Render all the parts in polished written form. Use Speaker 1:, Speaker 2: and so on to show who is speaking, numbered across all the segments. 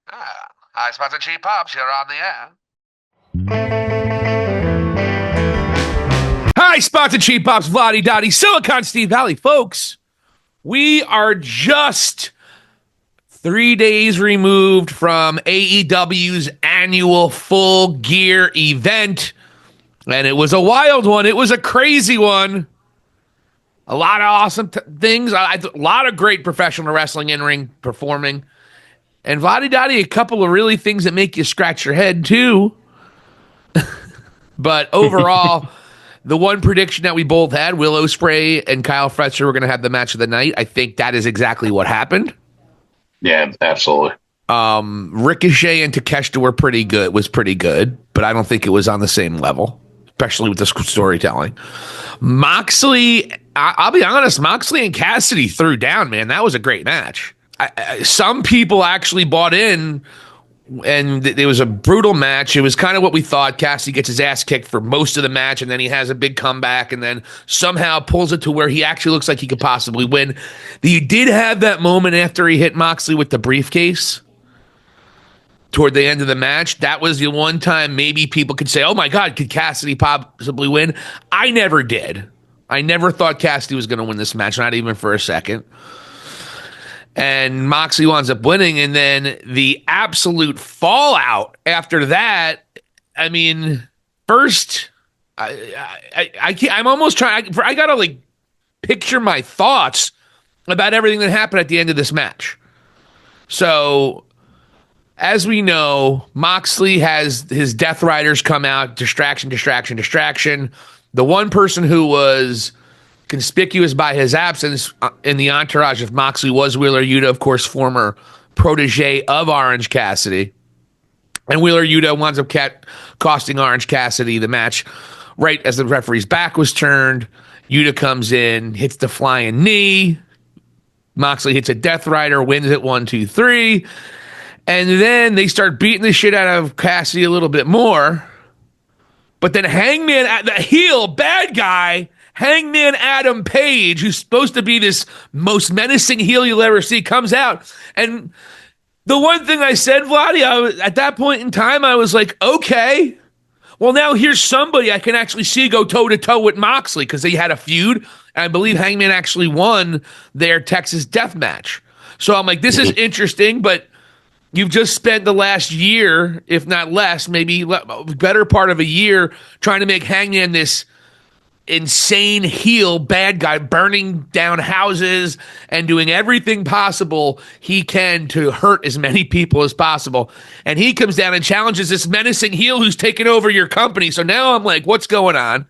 Speaker 1: Hi, Spots and Cheap Pops. You're on the air.
Speaker 2: Hi, Spots and Cheap Pops, VLADI, DADI, Silicon Steve Valley, folks. We are just 3 days removed from AEW's annual Full Gear event, and it was a wild one. It was a crazy one. A lot of awesome things. A lot of great professional wrestling in-ring performing. And VLADI DADI, a couple of really things that make you scratch your head, too. But overall, the one prediction that we both had, Will Ospreay and Kyle Fletcher were going to have the match of the night. I think that is exactly what happened.
Speaker 3: Yeah, absolutely.
Speaker 2: Ricochet and Takeshita were pretty good, but I don't think it was on the same level, especially with the storytelling. Moxley, I'll be honest, Moxley and Cassidy threw down, man. That was a great match. Some people actually bought in, and it was a brutal match. It was kind of what we thought. Cassidy gets his ass kicked for most of the match, and then he has a big comeback, and then somehow pulls it to where he actually looks like he could possibly win. He did have that moment after he hit Moxley with the briefcase toward the end of the match. That was the one time maybe people could say, oh my God, could Cassidy possibly win? I never did. I never thought Cassidy was going to win this match, not even for a second. And Moxley winds up winning, and then the absolute fallout after that. I mean, first, I'm almost trying. I gotta like picture my thoughts about everything that happened at the end of this match. So, as we know, Moxley has his Death Riders come out, distraction. The one person who was conspicuous by his absence in the entourage of Moxley was Wheeler Yuta, of course, former protege of Orange Cassidy. And Wheeler Yuta winds up costing Orange Cassidy the match right as the referee's back was turned. Yuta comes in, hits the flying knee. Moxley hits a Death Rider, wins it 1, 2, 3. And then they start beating the shit out of Cassidy a little bit more. But then Hangman, the heel, bad guy, Hangman Adam Page, who's supposed to be this most menacing heel you'll ever see, comes out. And the one thing I said, Vladdy, at that point in time, I was like, okay, well, now here's somebody I can actually see go toe-to-toe with Moxley, because they had a feud. And I believe Hangman actually won their Texas death match. So I'm like, this is interesting, but you've just spent the last year, if not less, maybe better part of a year, trying to make Hangman this insane heel bad guy, burning down houses and doing everything possible he can to hurt as many people as possible. And he comes down and challenges this menacing heel who's taken over your company. So now I'm like, what's going on?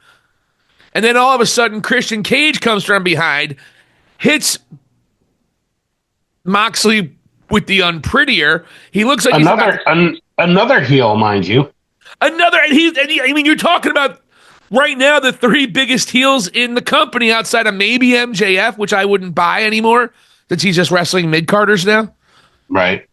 Speaker 2: And then all of a sudden, Christian Cage comes from behind, hits Moxley with the unprettier. He looks like
Speaker 3: another heel, mind you.
Speaker 2: I mean, you're talking about right now the three biggest heels in the company outside of maybe MJF, which I wouldn't buy anymore since he's just wrestling mid-carders now.
Speaker 3: Right.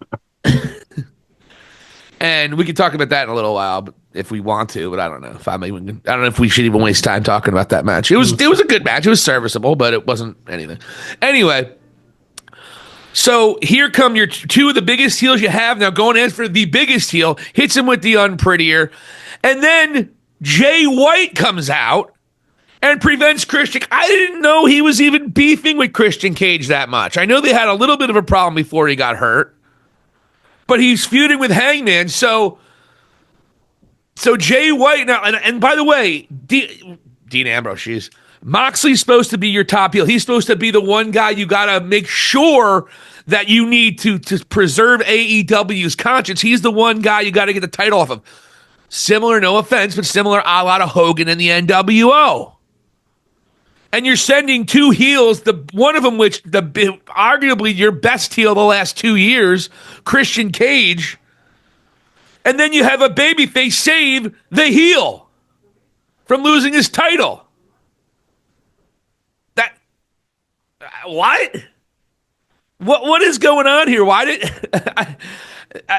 Speaker 2: And we can talk about that in a little while if we want to, but I don't know if we should even waste time talking about that match. It was a good match. It was serviceable, but it wasn't anything. Anyway, so here come your two of the biggest heels you have now going in for the biggest heel, hits him with the unprettier, and then Jay White comes out and prevents Christian. I didn't know he was even beefing with Christian Cage that much. I know they had a little bit of a problem before he got hurt, but he's feuding with Hangman. So Jay White now, and by the way, Dean Ambrose, Moxley's supposed to be your top heel. He's supposed to be the one guy you got to make sure that you need to preserve AEW's conscience. He's the one guy you got to get the title off of. Similar, no offense, but similar a la to Hogan in the NWO. And you're sending two heels, one of them which arguably your best heel the last 2 years, Christian Cage, and then you have a babyface save the heel from losing his title. What? What is going on here? Why did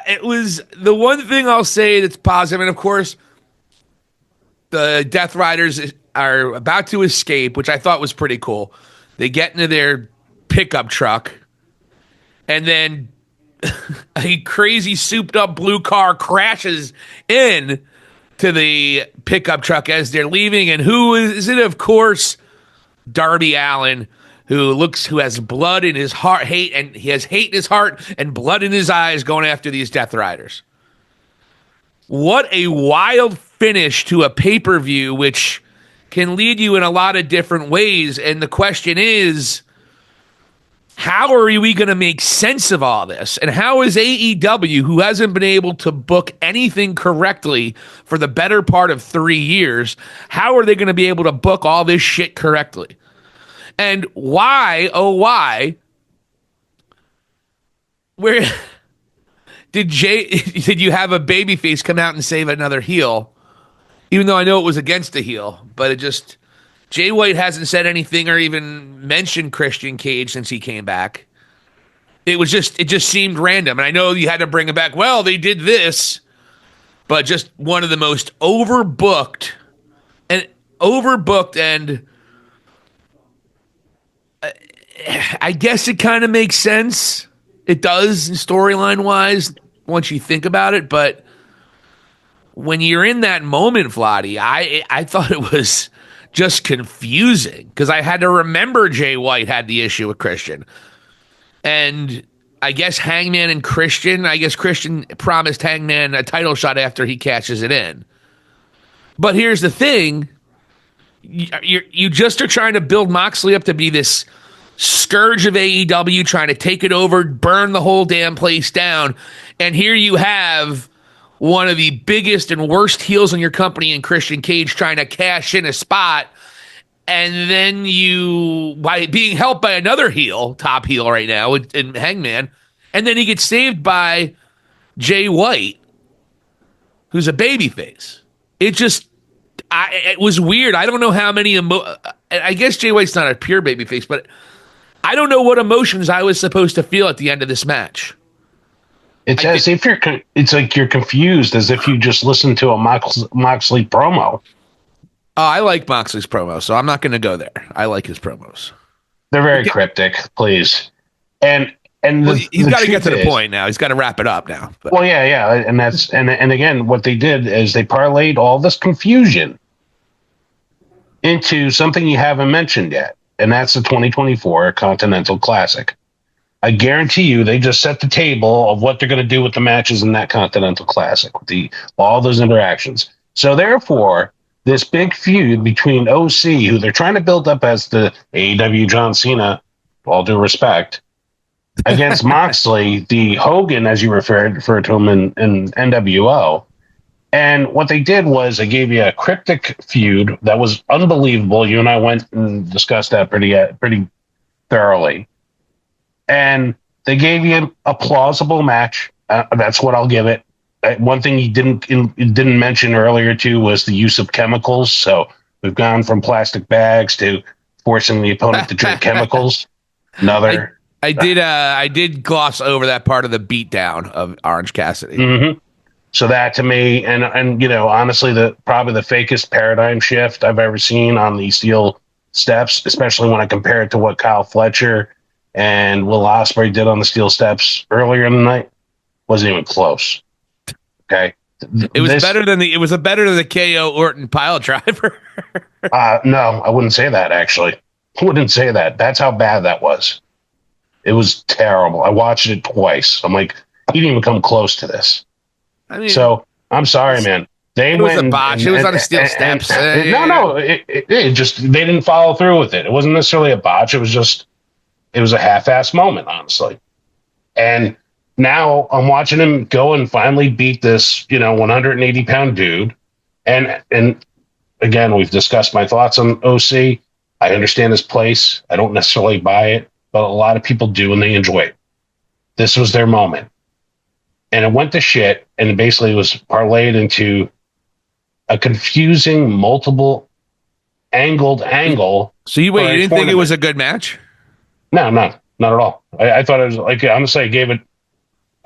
Speaker 2: it was the one thing I'll say that's positive, and of course, the Death Riders are about to escape, which I thought was pretty cool. They get into their pickup truck, and then a crazy souped up blue car crashes in to the pickup truck as they're leaving. And who is it? Of course, Darby Allin, who has blood in his heart, he has hate in his heart and blood in his eyes going after these Death Riders. What a wild finish to a pay-per-view, which can lead you in a lot of different ways. And the question is, how are we going to make sense of all this? And how is AEW, who hasn't been able to book anything correctly for the better part of 3 years, how are they going to be able to book all this shit correctly? And why, oh why, where did you have a babyface come out and save another heel? Even though I know it was against the heel, but Jay White hasn't said anything or even mentioned Christian Cage since he came back. It just seemed random. And I know you had to bring it back. Well, they did this, but just one of the most overbooked and I guess it kind of makes sense. It does storyline wise once you think about it. But when you're in that moment, VLADI, I thought it was just confusing because I had to remember Jay White had the issue with Christian. And I guess Hangman and Christian promised Hangman a title shot after he catches it in. But here's the thing. You just are trying to build Moxley up to be this scourge of AEW, trying to take it over, burn the whole damn place down. And here you have one of the biggest and worst heels in your company in Christian Cage trying to cash in a spot. And then by being helped by another heel, top heel right now in Hangman, and then he gets saved by Jay White, who's a babyface. It was weird. I don't know how many I guess Jay White's not a pure babyface, but I don't know what emotions I was supposed to feel at the end of this match.
Speaker 3: It's it's like you're confused, as if you just listened to a Moxley promo.
Speaker 2: I like Moxley's promo, so I'm not going to go there. I like his promos.
Speaker 3: They're very cryptic, please. And
Speaker 2: he's got to get to the point now. He's got to wrap it up now. But.
Speaker 3: Well, yeah, and again, what they did is they parlayed all this confusion into something you haven't mentioned yet, and that's the 2024 Continental Classic. I guarantee you, they just set the table of what they're going to do with the matches in that Continental Classic, with all those interactions. So therefore, this big feud between OC, who they're trying to build up as the AEW John Cena, all due respect, against Moxley, the Hogan, as you referred to him in NWO. And what they did was they gave you a cryptic feud that was unbelievable. You and I went and discussed that pretty thoroughly. And they gave you a plausible match. That's what I'll give it. One thing he didn't mention earlier too was the use of chemicals. So we've gone from plastic bags to forcing the opponent to drink chemicals.
Speaker 2: I did gloss over that part of the beatdown of Orange Cassidy.
Speaker 3: Mm-hmm. So that to me, and honestly, probably the fakest paradigm shift I've ever seen on the steel steps, especially when I compare it to what Kyle Fletcher and Will Ospreay did on the steel steps earlier in the night. Wasn't even close. Okay,
Speaker 2: it was better than the KO Orton pile driver.
Speaker 3: No, I wouldn't say that. Actually, I wouldn't say that. That's how bad that was. It was terrible. I watched it twice. I'm like, he didn't even come close to this.
Speaker 2: I mean,
Speaker 3: so I'm sorry, man. It
Speaker 2: was a botch. It was on the steel steps.
Speaker 3: No, it just, they didn't follow through with it. It wasn't necessarily a botch. It was a half-assed moment, honestly. And now I'm watching him go and finally beat this, 180-pound dude. And again, we've discussed my thoughts on OC. I understand his place. I don't necessarily buy it, but a lot of people do, and they enjoy it. This was their moment. And it went to shit, and it basically was parlayed into a confusing, multiple angle.
Speaker 2: So you didn't think it was a good match?
Speaker 3: No, not at all. I thought it was, like, honestly, I gave it,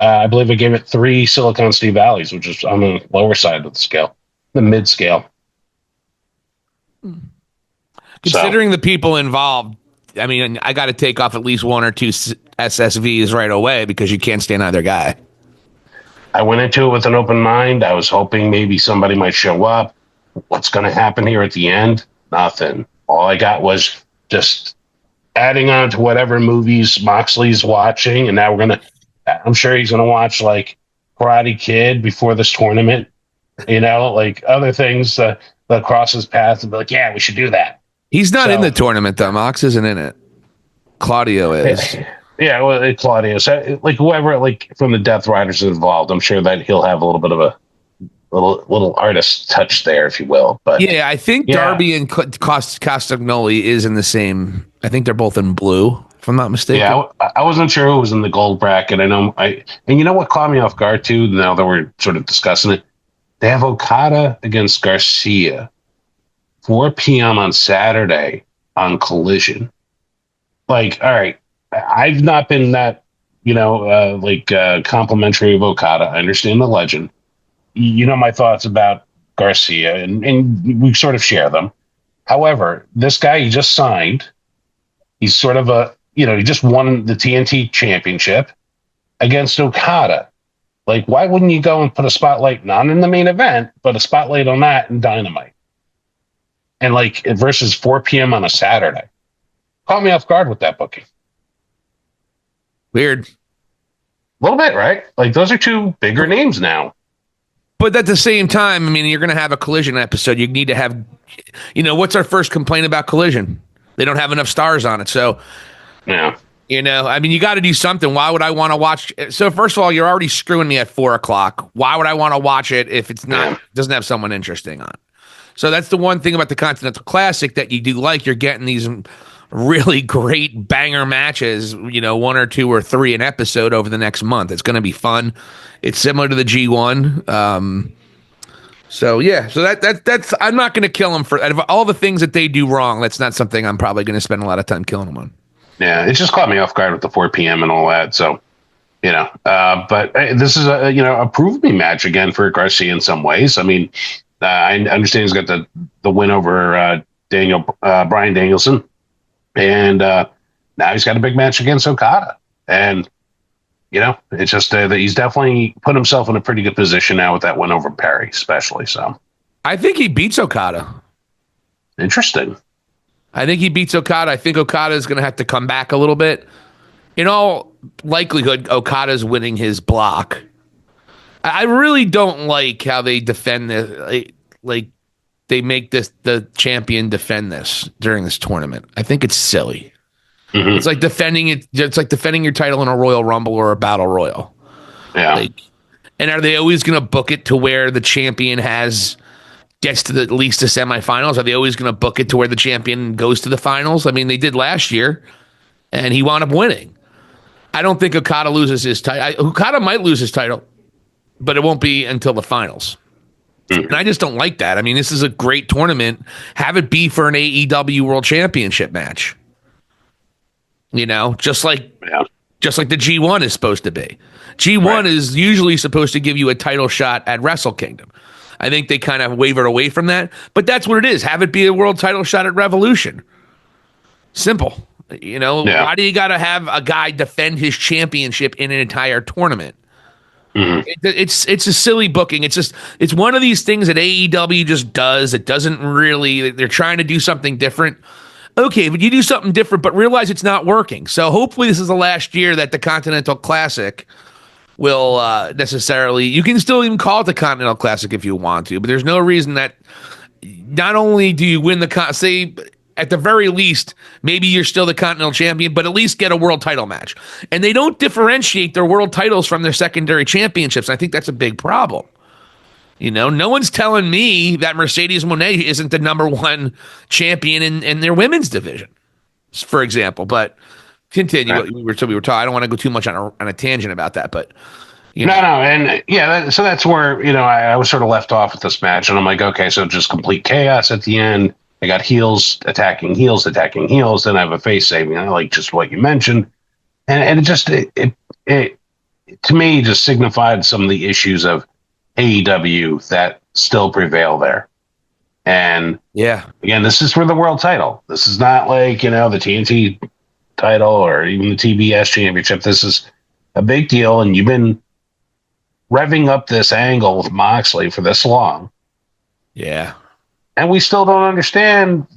Speaker 3: I believe I gave it 3 Silicon Steve Valleys, which is on the lower side of the scale, the mid scale.
Speaker 2: Considering the people involved, I mean, I got to take off at least one or two SSVs right away because you can't stand either guy.
Speaker 3: I went into it with an open mind. I was hoping maybe somebody might show up. What's going to happen here at the end? Nothing. All I got was just adding on to whatever movies Moxley's watching, and now I'm sure he's going to watch like Karate Kid before this tournament, like other things that cross his path and be like, yeah, we should do that.
Speaker 2: He's not in the tournament though. Mox isn't in it. Claudio is.
Speaker 3: Yeah, well, Claudio. So, like whoever, like from the Death Riders is involved, I'm sure that he'll have a little bit of a little artist touch there, if you will. But
Speaker 2: yeah, I think Darby and Castagnoli is in the same. I think they're both in blue, if I'm not mistaken.
Speaker 3: Yeah, I wasn't sure who was in the gold bracket. And you know what caught me off guard too. Now that we're sort of discussing it, they have Okada against Garcia, 4 p.m. on Saturday on Collision. Like, all right, I've not been that complimentary of Okada. I understand the legend. You know my thoughts about Garcia, and we sort of share them. However, this guy he just signed. He's sort of he just won the TNT championship against Okada. Like, why wouldn't you go and put a spotlight, not in the main event, but a spotlight on that in Dynamite? And like versus 4 p.m. on a Saturday. Caught me off guard with that booking.
Speaker 2: Weird.
Speaker 3: A little bit, right? Like, those are two bigger names now.
Speaker 2: But at the same time, I mean, you're going to have a Collision episode. You need to have, what's our first complaint about Collision? They don't have enough stars on it. So,
Speaker 3: yeah.
Speaker 2: I mean, you got to do something. Why would I want to watch? So, first of all, you're already screwing me at 4:00. Why would I want to watch it if it's not doesn't have someone interesting on? So that's the one thing about the Continental Classic that you do like. You're getting these really great banger matches, 1 or 2 or 3 an episode over the next month. It's going to be fun. It's similar to the G1. So that's I'm not going to kill them for out of all the things that they do wrong. That's not something I'm probably going to spend a lot of time killing them on.
Speaker 3: Yeah, it just caught me off guard with the 4 p.m. and all that. So, but this is a prove me match again for Garcia in some ways. I mean, I understand he's got the win over Bryan Danielson, and now he's got a big match against Okada, and it's just that he's definitely put himself in a pretty good position now with that win over Perry, especially. So,
Speaker 2: I think he beats Okada.
Speaker 3: Interesting.
Speaker 2: I think he beats Okada. I think Okada is going to have to come back a little bit. In all likelihood, Okada's winning his block. I really don't like how they defend this. Like they make the champion defend this during this tournament. I think it's silly. Mm-hmm. It's like defending it. It's like defending your title in a Royal Rumble or a Battle Royal.
Speaker 3: Yeah.
Speaker 2: And are they always going to book it to where the champion gets to at least the semifinals? Are they always going to book it to where the champion goes to the finals? I mean, they did last year, and he wound up winning. I don't think Okada loses his title. Okada might lose his title, but it won't be until the finals. And I just don't like that. I mean, this is a great tournament. Have it be for an AEW World Championship match. Just like the G1 is supposed to be. G1 is usually supposed to give you a title shot at Wrestle Kingdom. I think they kind of wavered away from that, but that's what it is. Have it be a world title shot at Revolution. Simple. Why do you got to have a guy defend his championship in an entire tournament? Mm-hmm. It's a silly booking. It's one of these things that AEW just does. It doesn't really. They're trying to do something different. Okay, but you do something different, but realize it's not working. So hopefully this is the last year that the Continental Classic will necessarily. You can still even call it the Continental Classic if you want to, but there's no reason that not only do you win say at the very least, maybe you're still the Continental Champion, but at least get a world title match. And they don't differentiate their world titles from their secondary championships. I think that's a big problem. No one's telling me that Mercedes Moné isn't the number 1 champion in their women's division, for example. But continue what we were talking. I don't want to go too much on a tangent about that, but
Speaker 3: No, and so that's where I was sort of left off with this match, and I'm like, okay, so just complete chaos at the end. I got heels attacking heels, then I have a face saving. I like just what you mentioned, and it just it to me just signified some of the issues of AEW that still prevail there. And
Speaker 2: Yeah.
Speaker 3: again, this is for the world title. This is not like, the TNT title or even the TBS championship. This is a big deal. And you've been revving up this angle with Moxley for this long.
Speaker 2: Yeah.
Speaker 3: And we still don't understand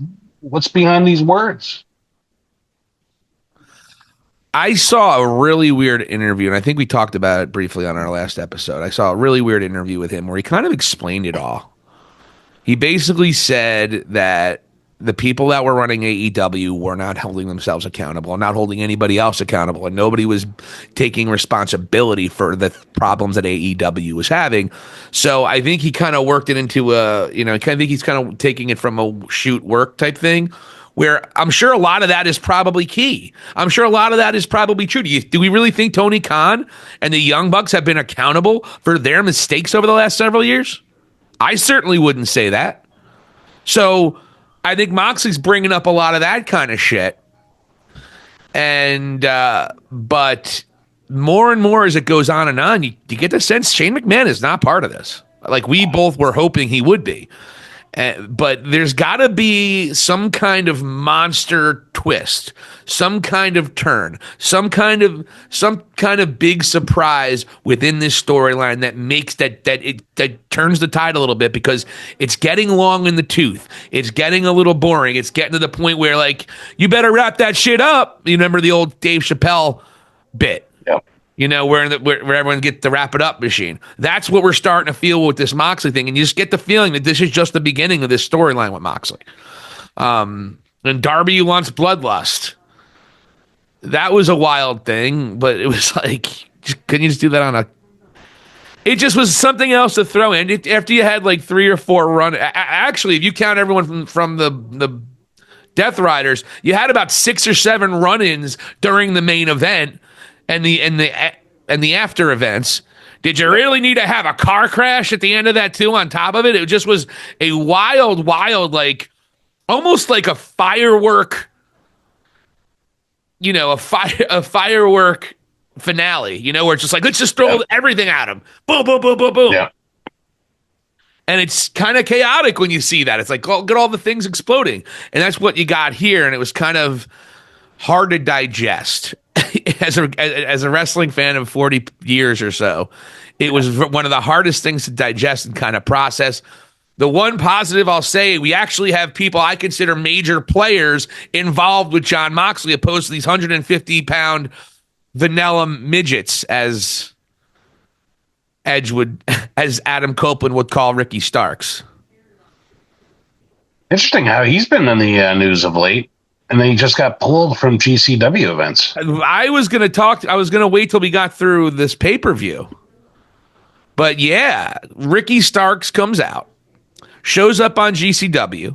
Speaker 3: what's behind these words.
Speaker 2: I saw a really weird interview, and I think we talked about it briefly on our last episode. I saw a really weird interview with him where he kind of explained it all. He basically said that the people that were running AEW were not holding themselves accountable and not holding anybody else accountable, and nobody was taking responsibility for the problems that AEW was having. So I think he kind of worked it into I think he's kind of taking it from a shoot work type thing, where I'm sure a lot of that is probably key. I'm sure a lot of that is probably true. Do we really think Tony Khan and the Young Bucks have been accountable for their mistakes over the last several years? I certainly wouldn't say that. So I think Moxley's bringing up a lot of that kind of shit. And, but more and more as it goes on and on, you get the sense Shane McMahon is not part of this. Like we both were hoping he would be. But there's got to be some kind of monster twist, some kind of turn, some kind of big surprise within this storyline that makes that turns the tide a little bit, because it's getting long in the tooth. It's getting a little boring. It's getting to the point where, like, you better wrap that shit up. You remember the old Dave Chappelle bit?
Speaker 3: Yep.
Speaker 2: Where everyone gets the wrap it up machine. That's what we're starting to feel with this Moxley thing. And you just get the feeling that this is just the beginning of this storyline with Moxley. And Darby wants bloodlust. That was a wild thing, but it was like, couldn't you just do that on a... It just was something else to throw in. After you had like 3 or 4 run... Actually, if you count everyone from the Death Riders, you had about 6 or 7 run-ins during the main event and the after events. Did you really need to have a car crash at the end of that too? On top of it, it just was a wild, like almost like a firework. A firework finale. Where it's just like, let's just throw everything at him. Boom, boom, boom, boom, boom.
Speaker 3: Yeah.
Speaker 2: And it's kind of chaotic when you see that. It's like, look at all the things exploding, and that's what you got here. And it was kind of hard to digest. As a wrestling fan of 40 years or so, it was one of the hardest things to digest and kind of process. The one positive I'll say, we actually have people I consider major players involved with Jon Moxley, opposed to these 150-pound vanilla midgets, as Adam Copeland would call Ricky Starks.
Speaker 3: Interesting how he's been in the news of late. And then he just got pulled from GCW events.
Speaker 2: I was going to wait till we got through this pay-per-view. But yeah, Ricky Starks comes out, shows up on GCW,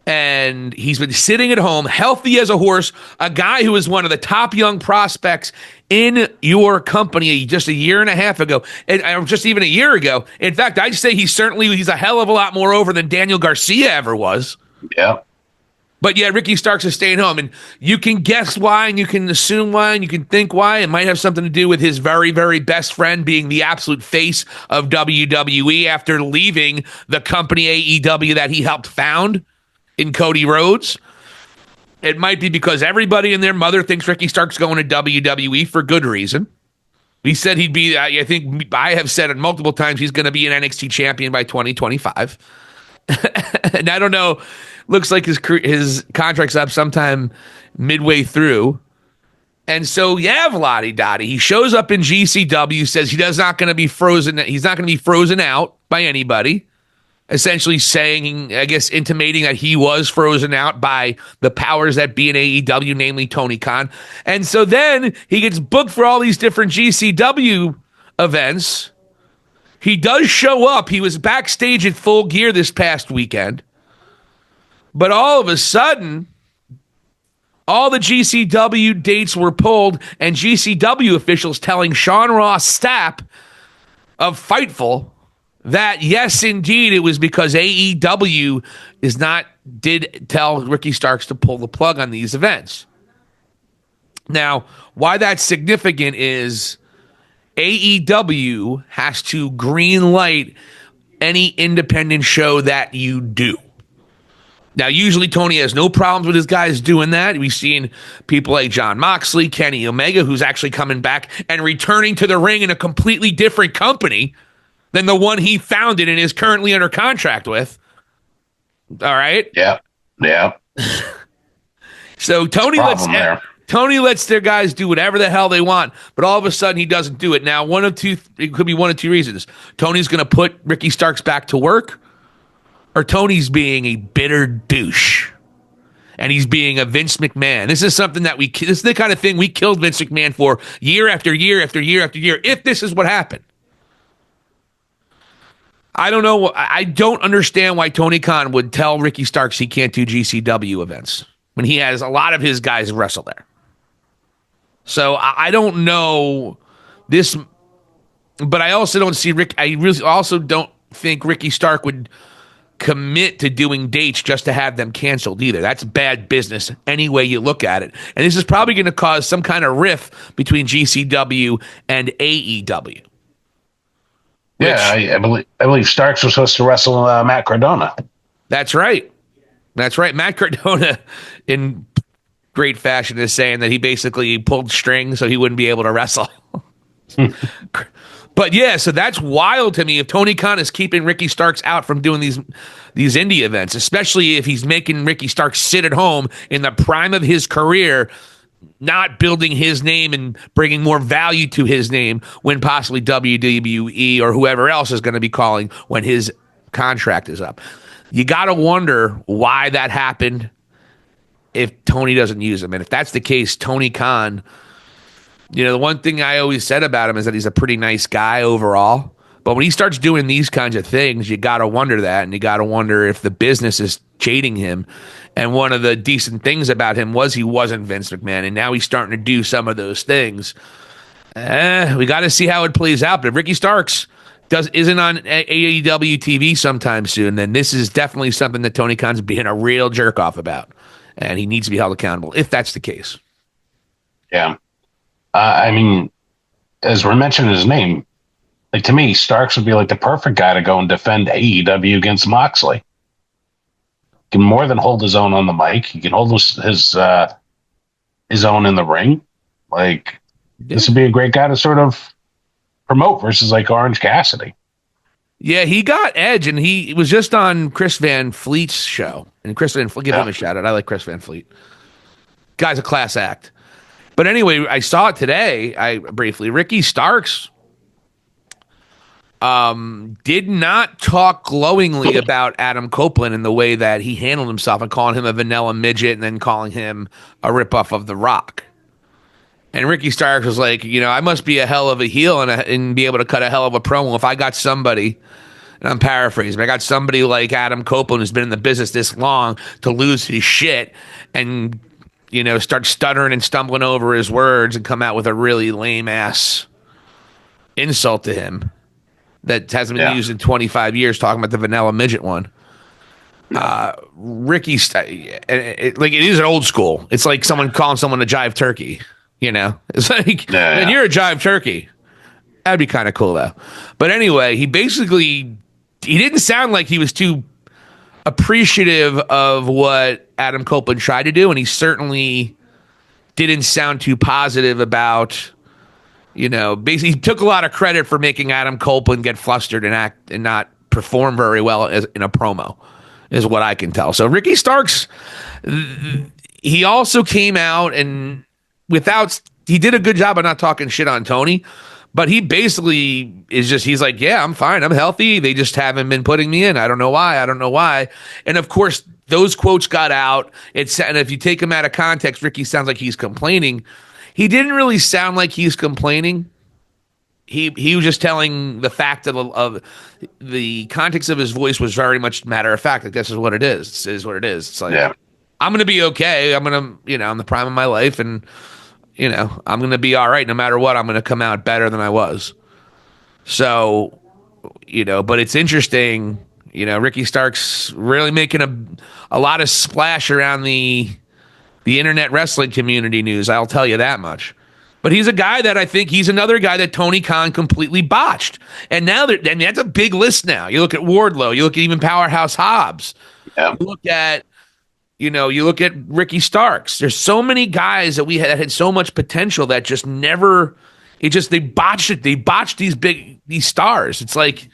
Speaker 2: and he's been sitting at home, healthy as a horse, a guy who was one of the top young prospects in your company just a year and a half ago, and just even a year ago. In fact, I'd say he's a hell of a lot more over than Daniel Garcia ever was.
Speaker 3: Yeah.
Speaker 2: But yeah, Ricky Starks is staying home, and you can guess why, and you can assume why, and you can think why. It might have something to do with his very, very best friend being the absolute face of WWE after leaving the company AEW that he helped found in Cody Rhodes. It might be because everybody and their mother thinks Ricky Starks going to WWE for good reason. He said he'd be, I think I have said it multiple times, he's going to be an NXT champion by 2025. And I don't know, looks like his contract's up sometime midway through. And so, yeah, VLADI, he shows up in GCW, says he's not going to be frozen out by anybody. Essentially saying, I guess, intimating that he was frozen out by the powers that be in AEW, namely Tony Khan. And so then he gets booked for all these different GCW events. He does show up. He was backstage at Full Gear this past weekend. But all of a sudden, all the GCW dates were pulled, and GCW officials telling Sean Ross Stapp of Fightful that, yes, indeed, it was because AEW did tell Ricky Starks to pull the plug on these events. Now, why that's significant is AEW has to green light any independent show that you do. Now, usually Tony has no problems with his guys doing that. We've seen people like John Moxley, Kenny Omega, who's actually coming back and returning to the ring in a completely different company than the one he founded and is currently under contract with. All right?
Speaker 3: Yeah.
Speaker 2: So Tony lets their guys do whatever the hell they want, but all of a sudden he doesn't do it. Now, it could be one of two reasons. Tony's going to put Ricky Starks back to work, or Tony's being a bitter douche, and he's being a Vince McMahon. This is something that this is the kind of thing we killed Vince McMahon for year after year after year after year, if this is what happened. I don't know. I don't understand why Tony Khan would tell Ricky Starks he can't do GCW events when he has a lot of his guys wrestle there. So I don't know this, but I also don't see Rick. I really also don't think Ricky Stark would commit to doing dates just to have them canceled either. That's bad business any way you look at it. And this is probably going to cause some kind of rift between GCW and AEW.
Speaker 3: Yeah, I believe Starks was supposed to wrestle Matt Cardona.
Speaker 2: That's right. Matt Cardona, in great fashion, is saying that he basically pulled strings so he wouldn't be able to wrestle. But yeah, so that's wild to me if Tony Khan is keeping Ricky Starks out from doing these indie events, especially if he's making Ricky Starks sit at home in the prime of his career, not building his name and bringing more value to his name when possibly WWE or whoever else is going to be calling when his contract is up. You got to wonder why that happened if Tony doesn't use him. And if that's the case, Tony Khan, the one thing I always said about him is that he's a pretty nice guy overall. But when he starts doing these kinds of things, you got to wonder that. And you got to wonder if the business is jading him. And one of the decent things about him was he wasn't Vince McMahon. And now he's starting to do some of those things. We got to see how it plays out. But if Ricky Starks isn't on AEW TV sometime soon, then this is definitely something that Tony Khan's being a real jerk off about. And he needs to be held accountable if that's the case.
Speaker 3: Yeah. I mean, as we're mentioning his name, like to me, Starks would be like the perfect guy to go and defend AEW against Moxley. He can more than hold his own on the mic. He can hold his own in the ring. Like, this would be a great guy to sort of promote versus like Orange Cassidy.
Speaker 2: Yeah, he got edge, and he was just on Chris Van Fleet's show. And Chris Van Fleet, give him a shout out. I like Chris Van Fleet. Guy's a class act. But anyway, I saw it today. Briefly, Ricky Starks did not talk glowingly about Adam Copeland in the way that he handled himself and calling him a vanilla midget and then calling him a ripoff of The Rock. And Ricky Starks was like, I must be a hell of a heel and be able to cut a hell of a promo if I got somebody, and I'm paraphrasing, but I got somebody like Adam Copeland who's been in the business this long to lose his shit and start stuttering and stumbling over his words and come out with a really lame ass insult to him that hasn't been used in 25 years, talking about the vanilla midget one. Ricky, it is an old school. It's like someone calling someone a jive turkey. It's like, man, you're a jive turkey. That'd be kind of cool though. But anyway, he didn't sound like he was too appreciative of what Adam Copeland tried to do, and he certainly didn't sound too positive about, basically he took a lot of credit for making Adam Copeland get flustered and act and not perform very well in a promo, is what I can tell. So Ricky Starks, he also came out and he did a good job of not talking shit on Tony, but he basically he's like, yeah, I'm fine. I'm healthy. They just haven't been putting me in. I don't know why. And of course, those quotes got out. And if you take him out of context, Ricky sounds like he's complaining. He didn't really sound like he's complaining. He was just telling the fact of the context of his voice was very much matter of fact. Like, this is what it is. It is what it is. It's like, I'm going to be okay. I'm going to, I'm the prime of my life, and I'm going to be all right no matter what. I'm going to come out better than I was. So, but it's interesting, Ricky Starks really making a lot of splash around the internet wrestling community news. I'll tell you that much. But he's a guy that I think he's another guy that Tony Khan completely botched. And now that's a big list now. You look at Wardlow, you look at even Powerhouse Hobbs.
Speaker 3: Yeah.
Speaker 2: You look at Ricky Starks. There's so many guys that had so much potential that just never they botched it. They botched these stars. It's like,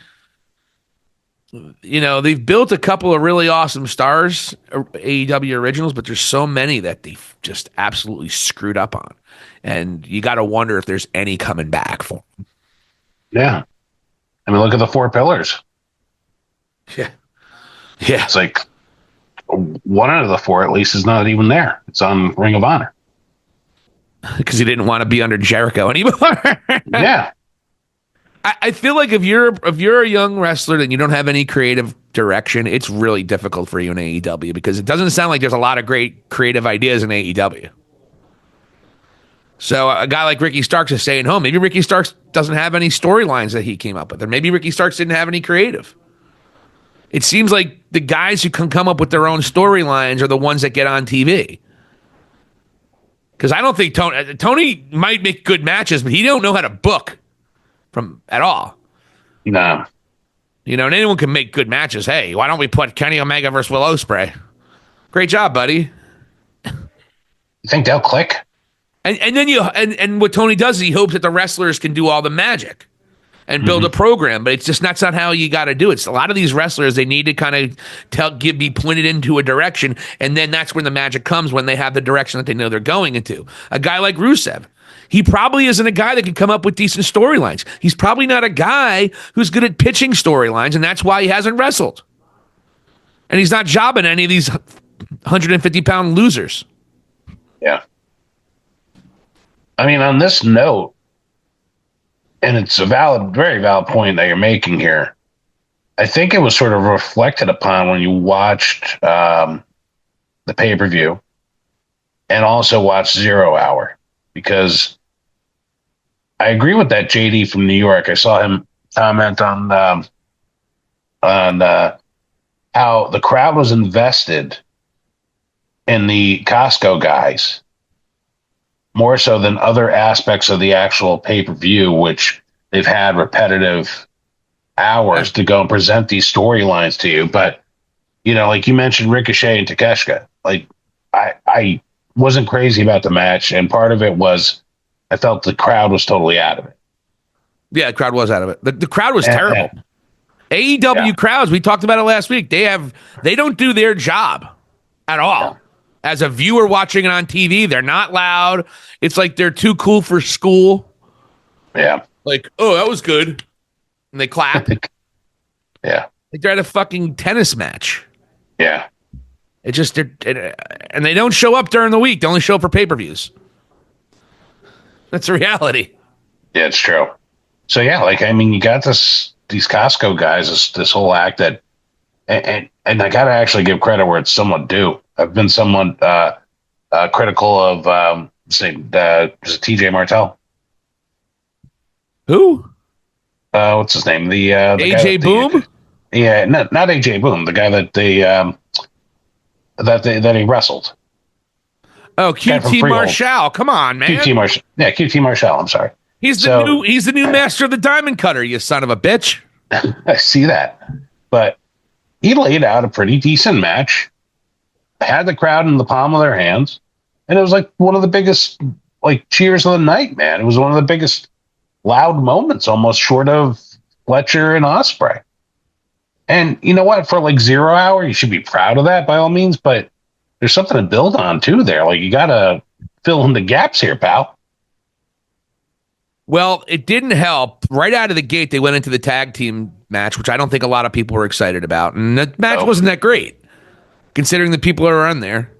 Speaker 2: they've built a couple of really awesome stars, AEW originals, but there's so many that they just absolutely screwed up on. And you got to wonder if there's any coming back for them.
Speaker 3: Yeah. I mean, look at the 4 pillars.
Speaker 2: Yeah. Yeah.
Speaker 3: It's like one out of the 4 at least is not even there. It's on Ring of Honor.
Speaker 2: Because he didn't want to be under Jericho anymore.
Speaker 3: Yeah.
Speaker 2: I feel like if you're a young wrestler and you don't have any creative direction, it's really difficult for you in AEW because it doesn't sound like there's a lot of great creative ideas in AEW. So a guy like Ricky Starks is staying home. Maybe Ricky Starks doesn't have any storylines that he came up with, or maybe Ricky Starks didn't have any creative. It seems like the guys who can come up with their own storylines are the ones that get on TV. Because I don't think Tony might make good matches, but he don't know how to book from at all.
Speaker 3: No.
Speaker 2: And anyone can make good matches. Hey, why don't we put Kenny Omega versus Will Ospreay? Great job, buddy.
Speaker 3: You think they'll click?
Speaker 2: And then and what Tony does is he hopes that the wrestlers can do all the magic and build a program, but that's not how you got to do it. A lot of these wrestlers, they need to kind of be pointed into a direction, and then that's when the magic comes, when they have the direction that they know they're going into. A guy like Rusev, he probably isn't a guy that can come up with decent storylines. He's probably not a guy who's good at pitching storylines, and that's why he hasn't wrestled. And he's not jobbing any of these 150-pound losers.
Speaker 3: Yeah. I mean, on this note, and it's a very valid point that you're making here, I think it was sort of reflected upon when you watched the pay-per-view and also watched 0 Hour, because I agree with that JD from New York. I saw him comment on how the crowd was invested in the Costco guys more so than other aspects of the actual pay-per-view, which they've had repetitive hours to go and present these storylines to you. But, like you mentioned Ricochet and Takeshita, like I wasn't crazy about the match. And part of it was I felt the crowd was totally out of it.
Speaker 2: Yeah, the crowd was out of it. The crowd was terrible. AEW crowds, we talked about it last week. They don't do their job at all. Yeah. As a viewer watching it on TV, they're not loud. It's like they're too cool for school.
Speaker 3: Yeah.
Speaker 2: Like, oh, that was good. And they clap.
Speaker 3: Yeah.
Speaker 2: Like they're at a fucking tennis match.
Speaker 3: Yeah.
Speaker 2: And they don't show up during the week. They only show up for pay-per-views. That's the reality.
Speaker 3: Yeah, it's true. So, yeah, you got these Costco guys, this whole act that, and I got to actually give credit where it's somewhat due. I've been somewhat critical of, is it TJ Martell?
Speaker 2: Who?
Speaker 3: What's his name? The
Speaker 2: AJ Boom?
Speaker 3: Not AJ Boom. The guy that he wrestled.
Speaker 2: Oh, QT Marshall. Come on, man.
Speaker 3: QT Marshall. Yeah, QT Marshall. I'm sorry.
Speaker 2: He's the new master of the diamond cutter, you son of a bitch.
Speaker 3: I see that. But he laid out a pretty decent match. Had the crowd in the palm of their hands, and it was like one of the biggest cheers of the night, man. It was one of the biggest loud moments, almost short of Fletcher and Ospreay. And you know what? For 0 Hour, you should be proud of that by all means, but there's something to build on too there. You got to fill in the gaps here, pal.
Speaker 2: Well, it didn't help. Right out of the gate, they went into the tag team match, which I don't think a lot of people were excited about. And the match wasn't that great, considering the people that are on there.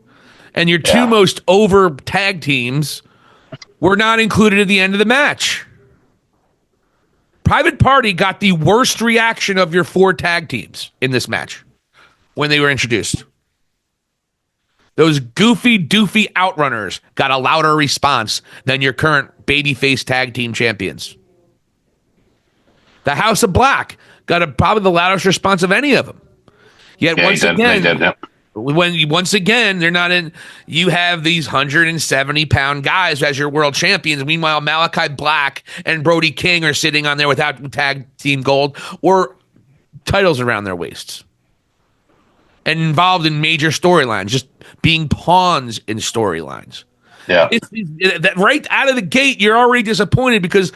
Speaker 2: And your two most over tag teams were not included at the end of the match. Private Party got the worst reaction of your 4 tag teams in this match when they were introduced. Those goofy, doofy outrunners got a louder response than your current babyface tag team champions. The House of Black got probably the loudest response of any of them. Yet once again, once again, they're not in. You have these 170-pound guys as your world champions. Meanwhile, Malachi Black and Brody King are sitting on there without tag team gold or titles around their waists and involved in major storylines, just being pawns in storylines.
Speaker 3: Yeah.
Speaker 2: That right out of the gate, you're already disappointed because,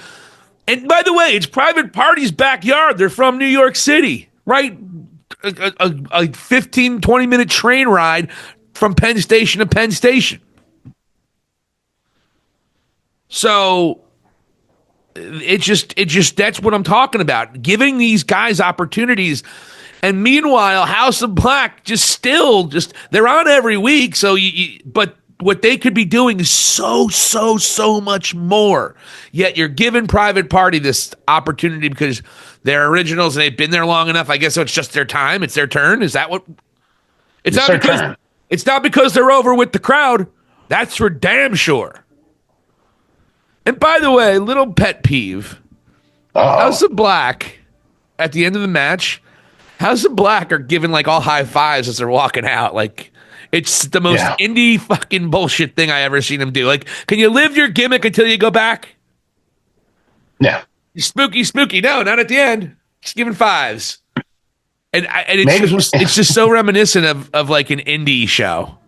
Speaker 2: and by the way, it's Private Party's backyard. They're from New York City, right? A 15, 20-minute train ride from Penn Station to Penn Station. So it just that's what I'm talking about. Giving these guys opportunities. And meanwhile, House of Black they're on every week. So but what they could be doing is so much more. Yet you're giving Private Party this opportunity because they're originals and they've been there long enough. I guess so it's just their time. It's their turn. Is that what? It's not because they're over with the crowd. That's for damn sure. And by the way, little pet peeve. House of Black at the end of the match, House of Black are giving like all high fives as they're walking out. Like, it's the most indie fucking bullshit thing I ever seen them do. Like, can you live your gimmick until you go back?
Speaker 3: Yeah.
Speaker 2: Spooky. No, not at the end. Just giving fives. And it's just so reminiscent of like an indie show.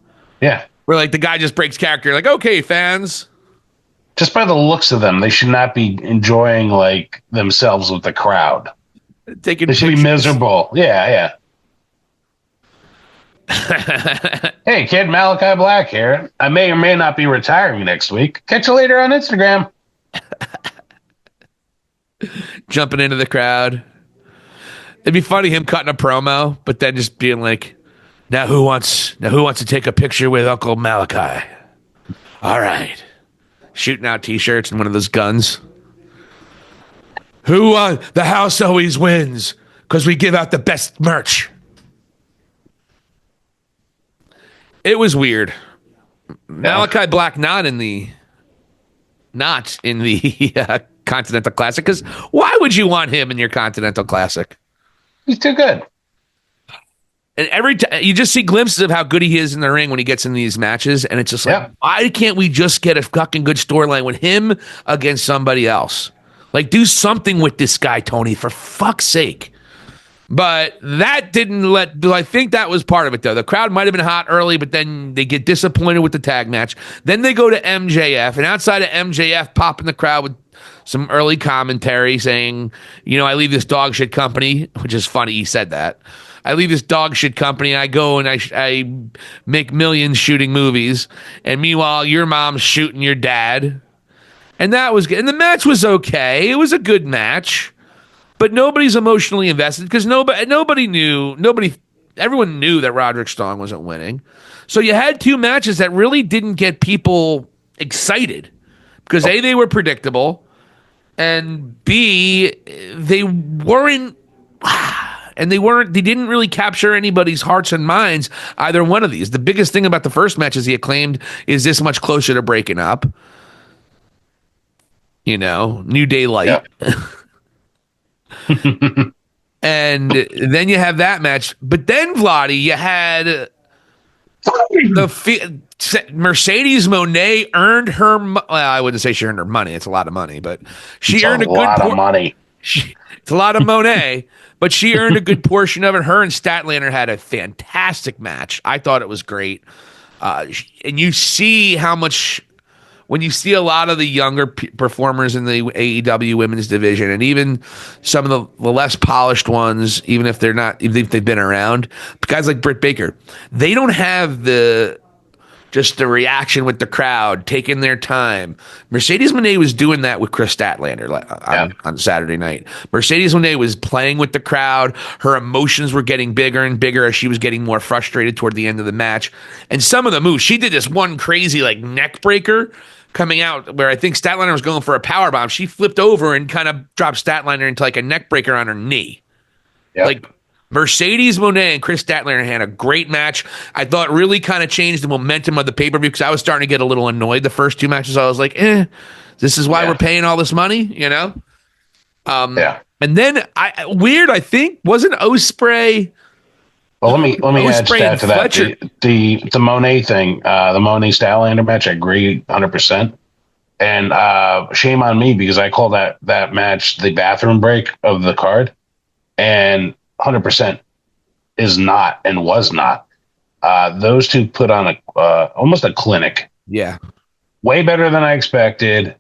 Speaker 3: Yeah.
Speaker 2: Where like the guy just breaks character. Like, okay, fans.
Speaker 3: Just by the looks of them, they should not be enjoying like themselves with the crowd. They should be miserable. Yeah. Hey, kid, Malachi Black here. I may or may not be retiring next week. Catch you later on Instagram.
Speaker 2: Jumping into the crowd. It'd be funny him cutting a promo, but then just being like, now who wants to take a picture with Uncle Malachi? All right. Shooting out t-shirts and one of those guns. Who won? The house always wins because we give out the best merch. It was weird. Malachi Black not in the Continental Classic, because why would you want him in your Continental Classic?
Speaker 3: He's too good.
Speaker 2: And every time you just see glimpses of how good he is in the ring when he gets in these matches, and it's just like, why can't we just get a fucking good storyline with him against somebody else? Like, do something with this guy, Tony, for fuck's sake. But that didn't I think that was part of it, though. The crowd might have been hot early, but then they get disappointed with the tag match. Then they go to MJF, and outside of MJF popping the crowd with some early commentary saying, I leave this dog shit company, which is funny he said that. I leave this dog shit company, and I go and I make millions shooting movies, and meanwhile, your mom's shooting your dad. And that was good. And the match was okay. It was a good match. But nobody's emotionally invested because everyone knew that Roderick Strong wasn't winning. So you had two matches that really didn't get people excited because A, they were predictable, and B, they didn't really capture anybody's hearts and minds, either one of these. The biggest thing about the first match is the Acclaimed is this much closer to breaking up. New Day Light. Yeah. And then you have that match. But then, VLADI, you had Mercedes Moné earned her... Well, I wouldn't say she earned her money. It's a lot of money, but she earned a lot of money. It's a lot of Monet, but she earned a good portion of it. Her and Statlander had a fantastic match. I thought it was great. And you see how much... When you see a lot of the younger performers in the AEW women's division, and even some of the less polished ones, even if they've been around, guys like Britt Baker, they don't have the reaction with the crowd, taking their time. Mercedes Moné was doing that with Chris Statlander on Saturday night. Mercedes Moné was playing with the crowd. Her emotions were getting bigger and bigger as she was getting more frustrated toward the end of the match. And some of the moves, she did this one crazy neck breaker coming out where I think Statlander was going for a power bomb. She flipped over and kind of dropped Statlander into a neck breaker on her knee. Yep. Mercedes Moné and Chris Statlander had a great match. I thought really kind of changed the momentum of the pay-per-view because I was starting to get a little annoyed the first two matches. I was like, this is why we're paying all this money, And then, I think, wasn't Ospreay...
Speaker 3: Well, let me add
Speaker 2: Ospreay
Speaker 3: that
Speaker 2: and
Speaker 3: to that.
Speaker 2: Fletcher.
Speaker 3: The Monet thing, the Monet Stylander match, I agree 100%. And shame on me because I call that match the bathroom break of the card, and 100% is not and was not. Those two put on almost a clinic.
Speaker 2: Yeah.
Speaker 3: Way better than I expected.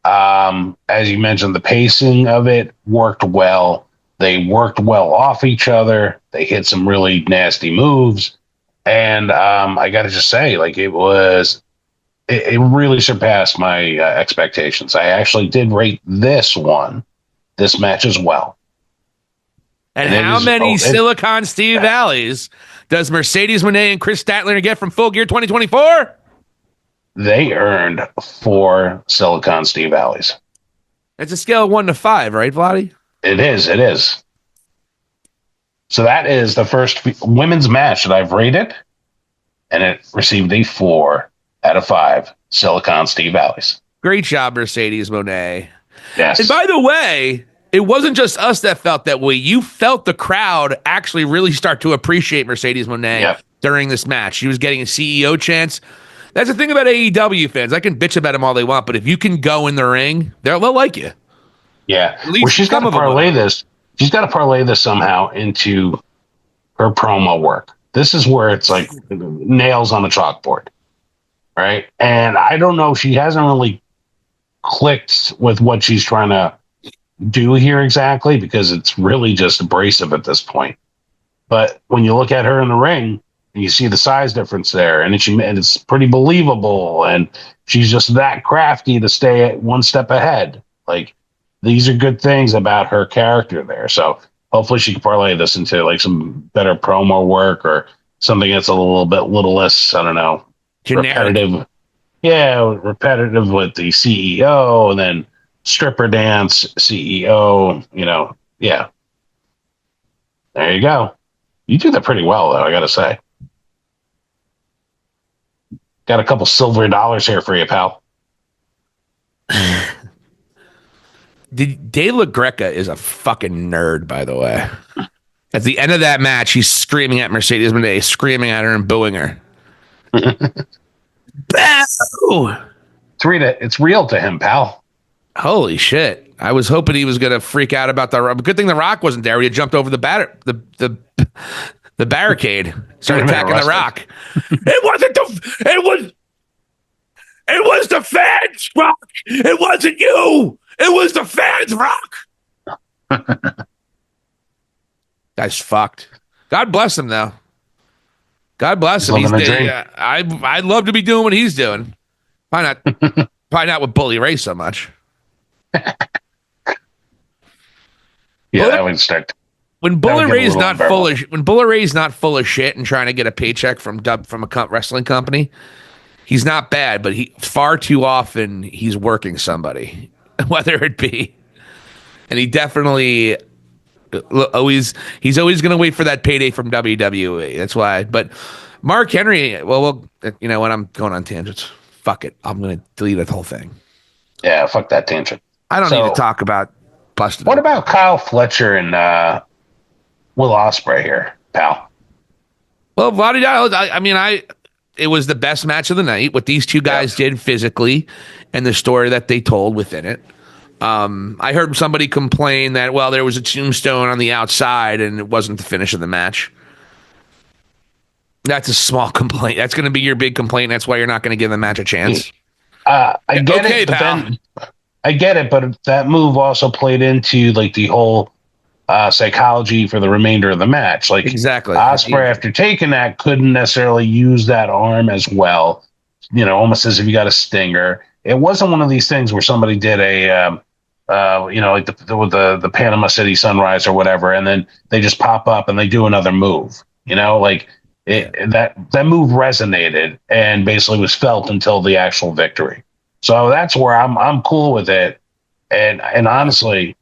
Speaker 3: As you mentioned, the pacing of it worked well. They worked well off each other. They hit some really nasty moves. And I got to just say, like, it really surpassed my expectations. I actually did rate this match as well.
Speaker 2: And how many Silicon Steve Valleys does Mercedes Moné and Chris Statlander get from Full Gear 2024?
Speaker 3: They earned 4 Silicon Steve Valleys.
Speaker 2: It's a scale of 1 to 5, right, Vladi?
Speaker 3: It is. So that is the first women's match that I've rated, and it received a 4 out of 5 Silicon Steve Valleys.
Speaker 2: Great job, Mercedes Moné.
Speaker 3: Yes.
Speaker 2: And by the way, it wasn't just us that felt that way. You felt the crowd actually really start to appreciate Mercedes Moné during this match. She was getting a CEO chance. That's the thing about AEW fans. I can bitch about them all they want, but if you can go in the ring, they'll like you.
Speaker 3: Yeah. Well, she's got to parlay this. She's got to parlay this somehow into her promo work. This is where it's like nails on the chalkboard, right? And I don't know. She hasn't really clicked with what she's trying to do here exactly, because it's really just abrasive at this point. But when you look at her in the ring, and you see the size difference there, and it's pretty believable, and she's just that crafty to stay one step ahead. Like, these are good things about her character there. So hopefully she can parlay this into like some better promo work or something that's a little less, I don't know,
Speaker 2: generic.
Speaker 3: Repetitive. Yeah, repetitive with the CEO and then stripper dance CEO, yeah. There you go. You do that pretty well, though, I got to say. Got a couple silver dollars here for you, pal.
Speaker 2: De La Greca is a fucking nerd, by the way. At the end of that match, he's screaming at Mercedes Moné, screaming at her and booing her. Boo!
Speaker 3: It's real to him, pal.
Speaker 2: Holy shit. I was hoping he was going to freak out about the Rock. Good thing the Rock wasn't there. He had jumped over the barricade, started attacking the Rock. It was the fans, Rock. It wasn't you. It was the fans, Rock. Guy's fucked. God bless him, though. God bless him. I'd love to be doing what he's doing. Probably not with Bully Ray so much.
Speaker 3: That would start.
Speaker 2: When Bully Ray's not full of shit and trying to get a paycheck from a wrestling company, he's not bad, but far too often he's working somebody, whether it be, and he definitely he's always going to wait for that payday from WWE. That's why. But Mark Henry, well, you know what? I'm going on tangents. Fuck it. I'm going to delete the whole thing.
Speaker 3: Yeah, fuck that tangent.
Speaker 2: I don't need to talk about busted.
Speaker 3: What about Kyle Fletcher and Will Ospreay here, pal?
Speaker 2: Well, VLADI, it was the best match of the night. What these two guys did physically, and the story that they told within it. I heard somebody complain that there was a tombstone on the outside and it wasn't the finish of the match. That's a small complaint. That's going to be your big complaint. That's why you're not going to give the match a chance.
Speaker 3: I get it,
Speaker 2: pal.
Speaker 3: I get it, but that move also played into like the whole psychology for the remainder of the match. Like,
Speaker 2: exactly,
Speaker 3: Ospreay after taking that couldn't necessarily use that arm as well. Almost as if you got a stinger. It wasn't one of these things where somebody did a like the Panama City Sunrise or whatever, and then they just pop up and they do another move. That move resonated and basically was felt until the actual victory. So that's where I'm cool with it. And honestly,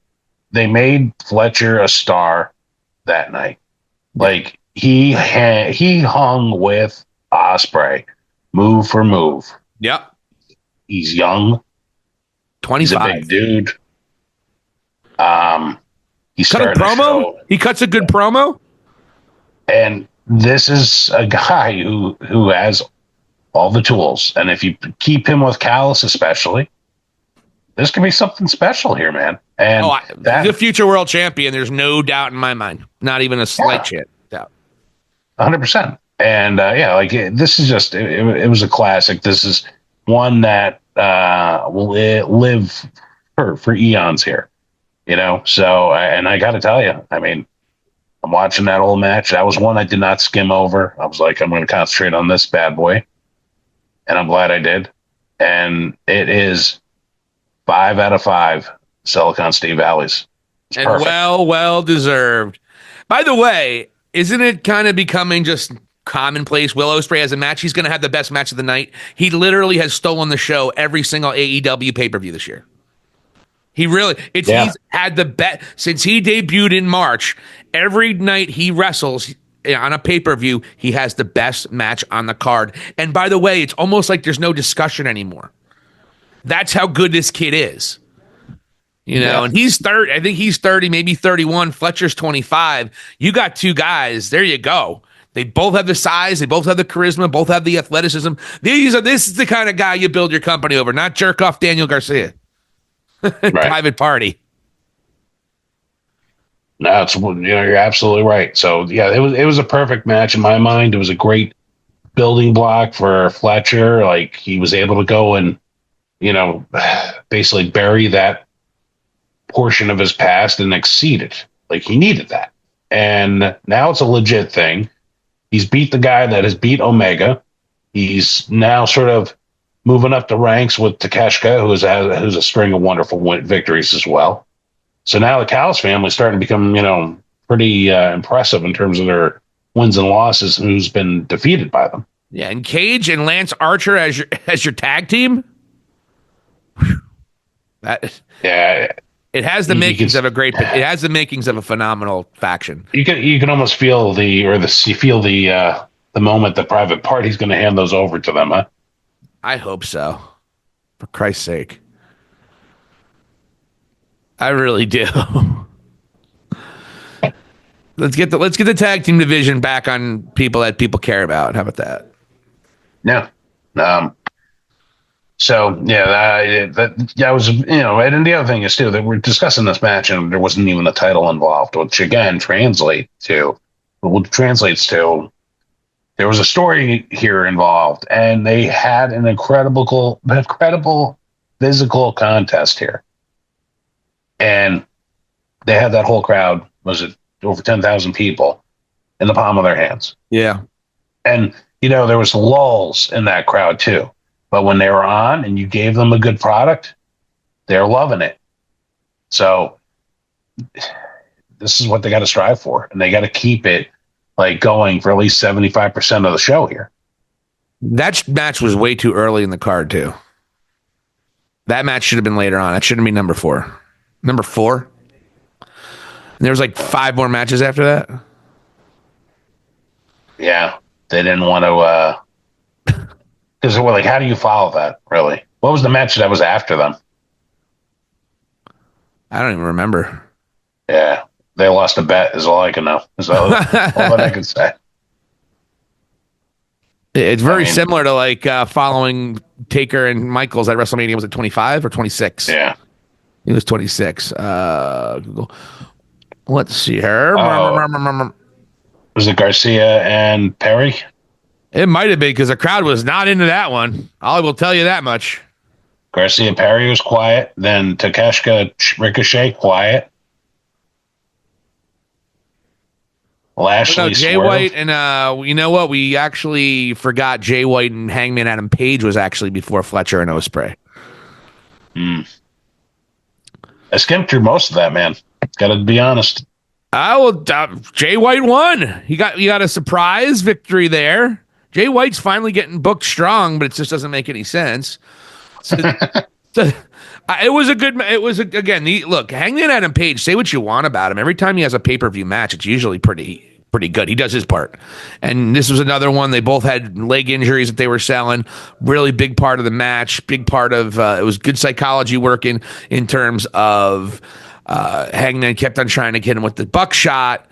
Speaker 3: they made Fletcher a star that night. Like he hung with Ospreay move for move.
Speaker 2: Yep.
Speaker 3: He's young.
Speaker 2: 25.
Speaker 3: He's a big dude. He's
Speaker 2: cut a promo. He cuts a good promo.
Speaker 3: And this is a guy who has all the tools, and if you keep him with Callis, especially, this could be something special here, man. And
Speaker 2: the future world champion. There's no doubt in my mind. Not even a slight doubt.
Speaker 3: 100%. And this is just it was a classic. This is one that will live for eons here. So and I got to tell you, I mean, I'm watching that old match. That was one I did not skim over. I was like, I'm going to concentrate on this bad boy, and I'm glad I did. And it is 5 out of 5 Silicon Steve Valleys.
Speaker 2: And perfect. Well deserved. By the way, isn't it kind of becoming just commonplace? Will Ospreay has a match. He's going to have the best match of the night. He literally has stolen the show every single AEW pay-per-view this year. He's had the bet since he debuted in March. Every night he wrestles on a pay-per-view, he has the best match on the card. And by the way, it's almost like there's no discussion anymore. That's how good this kid is. And he's 30. I think he's 30, maybe 31. Fletcher's 25. You got two guys. There you go. They both have the size. They both have the charisma. Both have the athleticism. This is the kind of guy you build your company over, not jerk off Daniel Garcia. Right. Private party.
Speaker 3: No, you're absolutely right. So yeah, it was a perfect match in my mind. It was a great building block for Fletcher. Like he was able to go and basically bury that portion of his past and exceed it. Like he needed that, and now it's a legit thing. He's beat the guy that has beat Omega. He's now sort of moving up the ranks with Takeshita, who's a string of wonderful victories as well. So now the Callis family is starting to become, pretty impressive in terms of their wins and losses, and who's been defeated by them.
Speaker 2: Yeah, and Cage and Lance Archer as your tag team. It has the makings of a great. It has the makings of a phenomenal faction.
Speaker 3: You can almost feel the moment the Private Party's going to hand those over to them, huh?
Speaker 2: I hope so. For Christ's sake. I really do. Let's get the tag team division back on people that people care about. How about that?
Speaker 3: Yeah. So yeah, that was and the other thing is too that we're discussing this match and there wasn't even a title involved, which again translates to there was a story here involved, and they had an incredible physical contest here. And they had that whole crowd, was it over 10,000 people, in the palm of their hands.
Speaker 2: Yeah.
Speaker 3: And, there was lulls in that crowd too. But when they were on and you gave them a good product, they're loving it. So this is what they got to strive for. And they got to keep it going for at least 75% of the show here.
Speaker 2: That match was way too early in the card too. That match should have been later on. That shouldn't be number 4. Number 4? And there was 5 more matches after that?
Speaker 3: Yeah. They didn't want to because they were how do you follow that, really? What was the match that was after them?
Speaker 2: I don't even remember.
Speaker 3: Yeah. They lost a bet is all I can know. Is all that I can say.
Speaker 2: It's very similar to following Taker and Michaels at WrestleMania. Was it 25 or 26?
Speaker 3: Yeah.
Speaker 2: It was 26. Let's see here.
Speaker 3: Was it Garcia and Perry?
Speaker 2: It might have been because the crowd was not into that one. I will tell you that much.
Speaker 3: Garcia Perry was quiet. Then Takeshita Ricochet, quiet. Lashley,
Speaker 2: Jay
Speaker 3: Swerve.
Speaker 2: White, and you know what? We actually forgot Jay White and Hangman Adam Page was actually before Fletcher and Ospreay.
Speaker 3: I skimmed through most of that, man. Got to be honest.
Speaker 2: Jay White won. You got a surprise victory there. Jay White's finally getting booked strong, but it just doesn't make any sense. It was a good. Look, Hangman Adam Page. Say what you want about him. Every time he has a pay-per-view match, it's usually pretty good. He does his part, and this was another one. They both had leg injuries that they were selling. Really big part of the match. Big part of it was good psychology working in terms of Hangman kept on trying to hit him with the buckshot,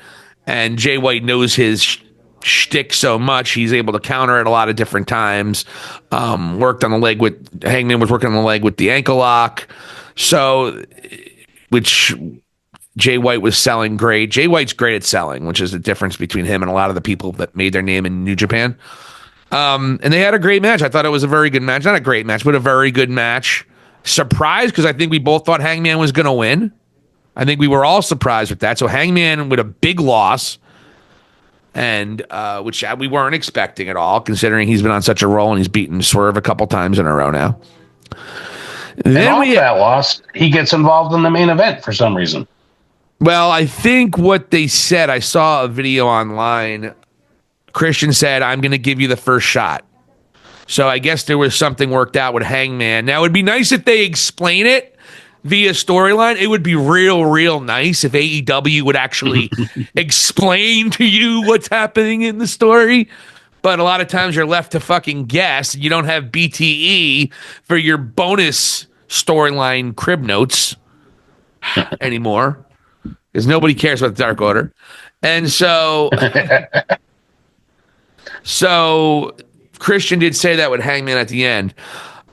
Speaker 2: and Jay White knows his shtick so much, he's able to counter it a lot of different times. Worked on the leg with Hangman was working on the leg with the ankle lock. So, which Jay White was selling great. Jay White's great at selling, which is the difference between him and a lot of the people that made their name in New Japan. And they had a great match. I thought it was a very good match. Not a great match, but a very good match. Surprised because I think we both thought Hangman was going to win. I think we were all surprised with that. So Hangman with a big loss, and which we weren't expecting at all, considering he's been on such a roll and he's beaten Swerve a couple times in a row now.
Speaker 3: And off that loss, he gets involved in the main event for some reason.
Speaker 2: Well, I think what they said, I saw a video online. Christian said, I'm going to give you the first shot. So I guess there was something worked out with Hangman. Now, it would be nice if they explain it via storyline. It would be real nice if AEW would actually explain to you what's happening in the story. But a lot of times you're left to fucking guess. You don't have BTE for your bonus storyline crib notes anymore because nobody cares about the Dark Order. And so Christian did say that with Hangman at the end.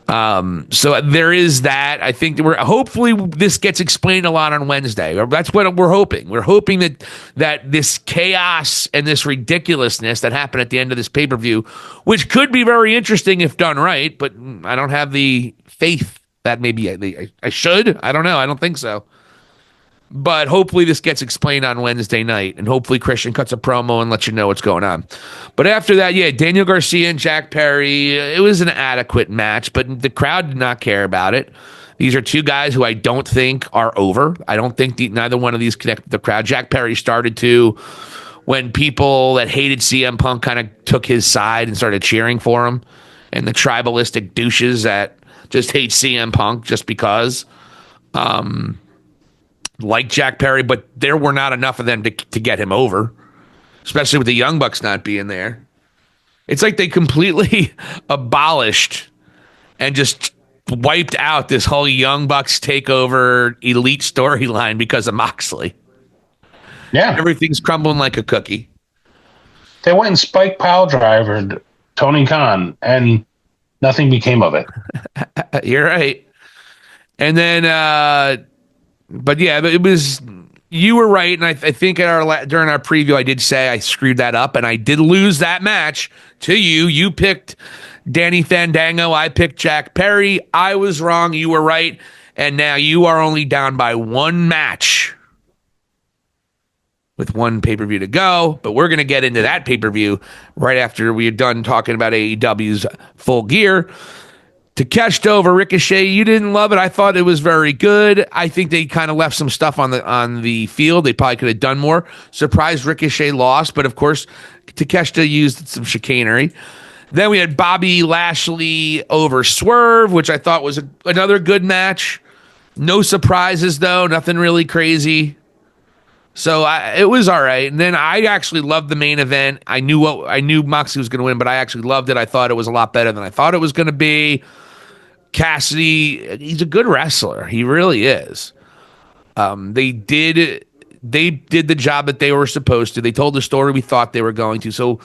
Speaker 2: So there is that. I think hopefully this gets explained a lot on Wednesday. That's what we're hoping. We're hoping that this chaos and this ridiculousness that happened at the end of this pay-per-view, which could be very interesting if done right, but I don't have the faith that maybe I should. I don't know. I don't think so. But hopefully this gets explained on Wednesday night, and hopefully Christian cuts a promo and lets you know what's going on. But after that, yeah, Daniel Garcia and Jack Perry, it was an adequate match, but the crowd did not care about it. These are two guys who I don't think are over. I don't think neither one of these connected the crowd. Jack Perry started to when people that hated CM Punk kind of took his side and started cheering for him, and the tribalistic douches that just hate CM Punk just because. Like Jack Perry, but there were not enough of them to get him over, especially with the Young Bucks not being there. It's like they completely abolished and just wiped out this whole Young Bucks takeover elite storyline because of Moxley.
Speaker 3: Yeah.
Speaker 2: Everything's crumbling like a cookie.
Speaker 3: They went and spiked pile drivered Tony Khan, and nothing became of it.
Speaker 2: You're right. And then, but yeah, it was, you were right. And I think during our preview, I did say I screwed that up, and I did lose that match to you. You picked Danny Fandango. I picked Jack Perry. I was wrong. You were right. And now you are only down by one match with one pay-per-view to go. But we're going to get into that pay-per-view right after we're done talking about AEW's Full Gear. Takeshita over Ricochet, you didn't love it. I thought it was very good. I think they kind of left some stuff on the field. They probably could have done more. Surprised Ricochet lost, but of course, Takeshita used some chicanery. Then we had Bobby Lashley over Swerve, which I thought was another good match. No surprises, though. Nothing really crazy. So it was all right. And then I actually loved the main event. I knew Moxley was going to win, but I actually loved it. I thought it was a lot better than I thought it was going to be. Cassidy, he's a good wrestler. He really is. They did the job that they were supposed to. They told the story we thought they were going to. So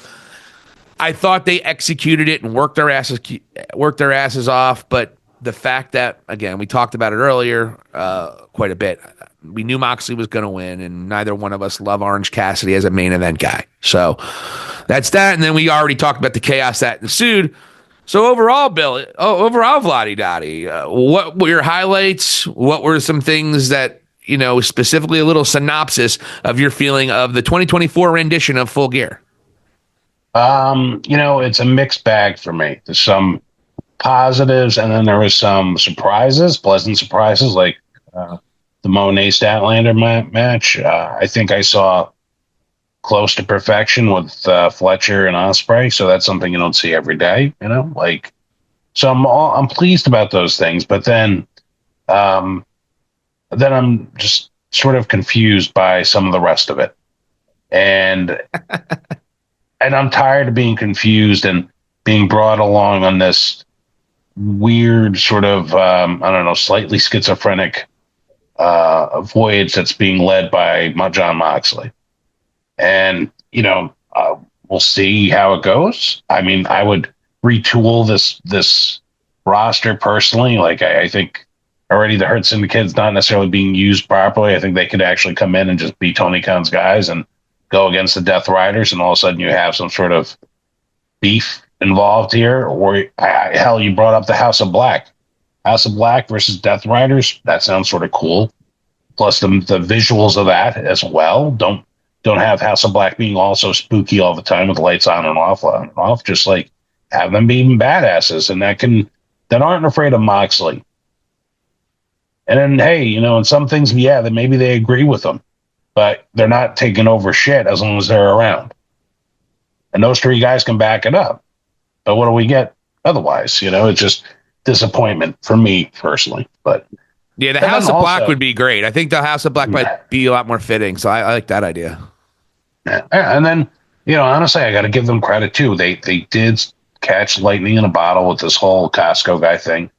Speaker 2: I thought they executed it and worked their asses off. But the fact that, again, we talked about it earlier quite a bit. We knew Moxley was going to win, and neither one of us love Orange Cassidy as a main event guy. So that's that. And then we already talked about the chaos that ensued. So overall, VLADI, what were your highlights? What were some things that, specifically a little synopsis of your feeling of the 2024 rendition of Full Gear?
Speaker 3: It's a mixed bag for me. There's some positives, and then there was some surprises, pleasant surprises, like the Mone Statlander match. I think I saw close to perfection with Fletcher and Ospreay, so that's something you don't see every day, so I'm pleased about those things, but then I'm just sort of confused by some of the rest of it, and I'm tired of being confused and being brought along on this weird sort of slightly schizophrenic voyage that's being led by John Moxley. And, we'll see how it goes. I mean, I would retool this roster personally. Like I think already the Hurt Syndicate's not necessarily being used properly. I think they could actually come in and just be Tony Khan's guys and go against the Death Riders, and all of a sudden you have some sort of beef involved here. Or hell, you brought up the House of Black. House of Black versus Death Riders. That sounds sort of cool. Plus the visuals of that as well. Don't have House of Black being all so spooky all the time with the lights on and off. Just like have them being badasses, and that aren't afraid of Moxley. And then, hey, in some things, that maybe they agree with them, but they're not taking over shit as long as they're around. And those three guys can back it up. But what do we get otherwise? It's just disappointment for me personally. But
Speaker 2: yeah, the House of Black would be great. I think the House of Black might be a lot more fitting. So I like that idea.
Speaker 3: Yeah. And then, honestly, I got to give them credit too. They did catch lightning in a bottle with this whole Costco guy thing.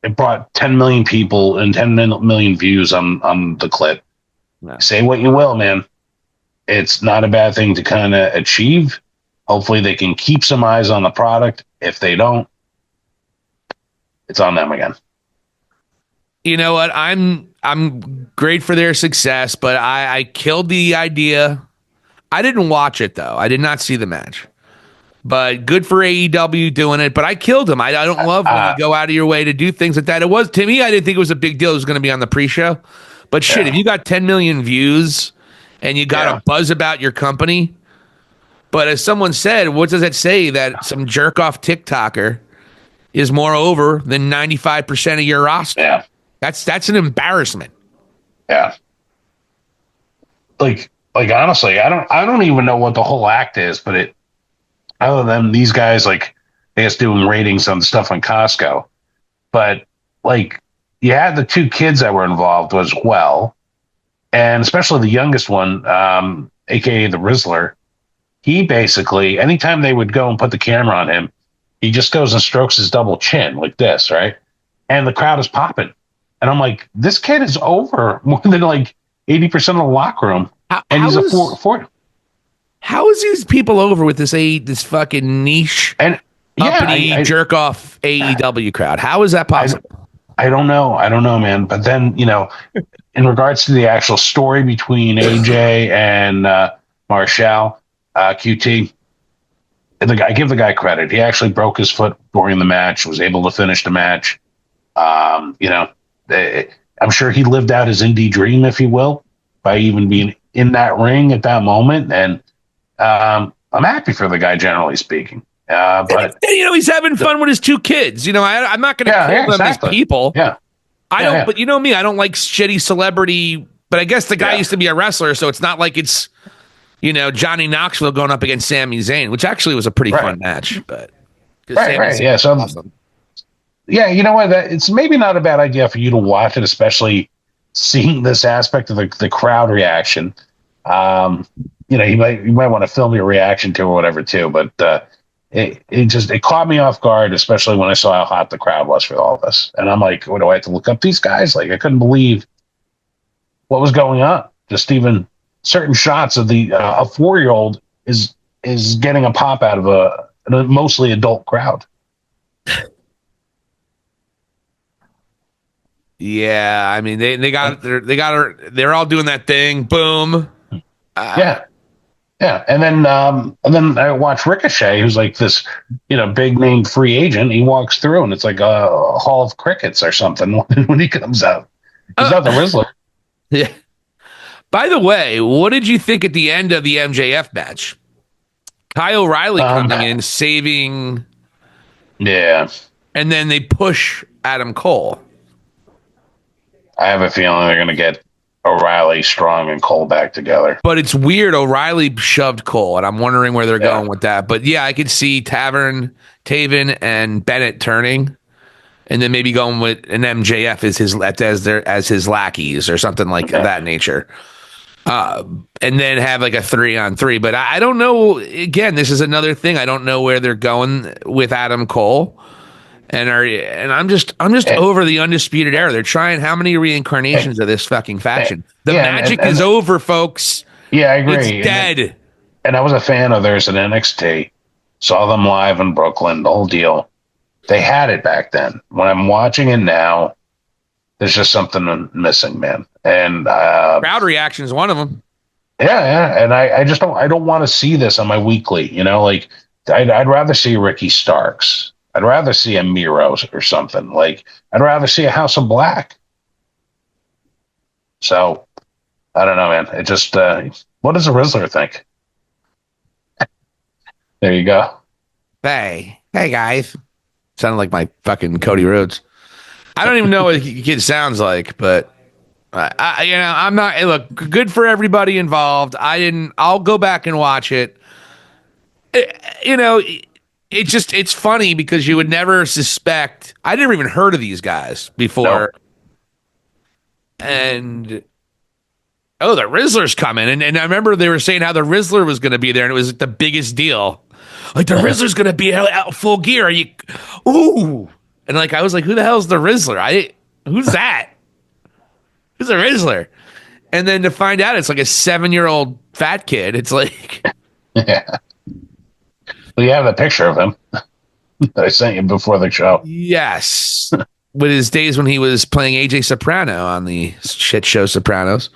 Speaker 3: It brought 10 million people and 10 million views on the clip.
Speaker 2: Yeah.
Speaker 3: Say what you will, man. It's not a bad thing to kind of achieve. Hopefully they can keep some eyes on the product. If they don't, it's on them again.
Speaker 2: You know what? I'm great for their success, but I killed the idea. I didn't watch it, though. I did not see the match. But good for AEW doing it. But I killed him. I don't love when you go out of your way to do things like that. It was, to me, I didn't think it was a big deal. It was going to be on the pre-show. But shit, if you got 10 million views and you got a buzz about your company, but as someone said, what does it say that some jerk-off TikToker is more over than 95% of your roster?
Speaker 3: Yeah.
Speaker 2: That's an embarrassment.
Speaker 3: Yeah. Like honestly, I don't even know what the whole act is, but it, other than these guys, like, I guess doing ratings on the stuff on Costco. But, like, you had the two kids that were involved as well. And especially the youngest one, a.k.a. the Rizzler, he basically, anytime they would go and put the camera on him, he just goes and strokes his double chin like this, right? And the crowd is popping. And I'm like, this kid is over more than, like, 80% of the locker room. And he's a 40.
Speaker 2: How is these people over with this fucking niche
Speaker 3: and
Speaker 2: uppity jerk off AEW crowd? How is that possible?
Speaker 3: I don't know. Man. But then, in regards to the actual story between AJ and Marshall, QT, I give the guy credit. He actually broke his foot during the match, was able to finish the match. I'm sure he lived out his indie dream, if you will, by even being in that ring at that moment. And I'm happy for the guy, generally speaking. But
Speaker 2: he's having fun with his two kids. I'm not going to kill them as people.
Speaker 3: Yeah,
Speaker 2: I don't. But you know me, I don't like shitty celebrity. But I guess the guy used to be a wrestler, so it's not like it's Johnny Knoxville going up against Sami Zayn, which actually was a pretty fun match. But
Speaker 3: right. Yeah, so awesome. Yeah, you know what? It's maybe not a bad idea for you to watch it, especially seeing this aspect of the crowd reaction. You might want to film your reaction to it or whatever too, but it caught me off guard, especially when I saw how hot the crowd was for all this. And I'm like, what do I have to look up these guys? Like, I couldn't believe what was going on. Just even certain shots of a 4-year-old is getting a pop out of a mostly adult crowd.
Speaker 2: Yeah, I mean they're all doing that thing. Boom.
Speaker 3: Yeah, and then I watch Ricochet, who's like this, big name free agent. He walks through, and it's like a hall of crickets or something when he comes out. He's not the Rizzler.
Speaker 2: Yeah. By the way, what did you think at the end of the MJF match? Kyle O'Reilly coming in, saving.
Speaker 3: Yeah.
Speaker 2: And then they push Adam Cole.
Speaker 3: I have a feeling they're going to get O'Reilly, Strong, and Cole back together.
Speaker 2: But it's weird. O'Reilly shoved Cole, and I'm wondering where they're going with that. But yeah, I could see Taven and Bennett turning, and then maybe going with an MJF as his lackeys or something like that nature. And then have like a 3-on-3. But I don't know. Again, this is another thing. I don't know where they're going with Adam Cole. And I'm just over the Undisputed Era. They're trying how many reincarnations of this fucking faction? The magic is over, folks.
Speaker 3: Yeah, I agree.
Speaker 2: It's dead.
Speaker 3: And I was a fan of theirs at NXT. Saw them live in Brooklyn, the whole deal. They had it back then. When I'm watching it now, there's just something missing, man. And
Speaker 2: crowd reaction is one of them.
Speaker 3: Yeah. And I just don't want to see this on my weekly, like I'd rather see Ricky Starks. I'd rather see a Miro or something. Like, I'd rather see a House of Black. So, I don't know, man. It just, what does a Rizzler think? There you go.
Speaker 2: Hey guys. Sounded like my fucking Cody Rhodes. I don't even know what the kid sounds like, but I'm not. Look, good for everybody involved. I'll go back and watch it. It's funny because you would never suspect. I never even heard of these guys before. No. And the Rizzler's coming. And I remember they were saying how the Rizzler was going to be there, and it was the biggest deal. Like, the Rizzler's going to be out full gear. Ooh. And I was like, who the hell's the Rizzler? Who's that? Who's the Rizzler? And then to find out it's like a 7-year-old fat kid. It's like.
Speaker 3: Yeah. Well, you have a picture of him that I sent you before the show.
Speaker 2: Yes. With his days when he was playing AJ Soprano on the shit show Sopranos.